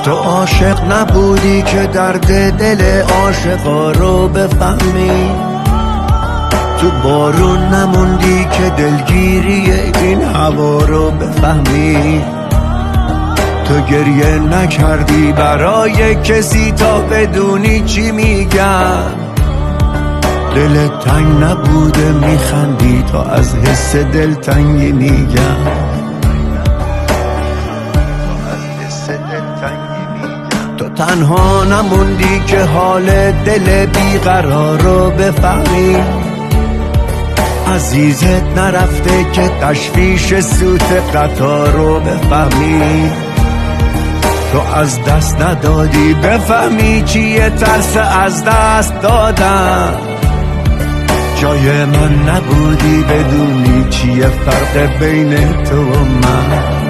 تو عاشق نبودی که درد دل عاشقا رو بفهمی، تو بارون نموندی که دلگیری این هوا رو بفهمی، تو گریه نکردی برای کسی تا بدونی چی میگم، دل تنگ نبوده میخندی تا از حس دلتنگی میگم. تو تنها نموندی که حال دل بیقرار رو بفهمی، عزیزت نرفته که تشویش سوت قطار رو بفهمی، تو از دست ندادی بفهمی چیه ترس از دست دادن، جای من نبودی بدونی چیه فرق بین تو و من.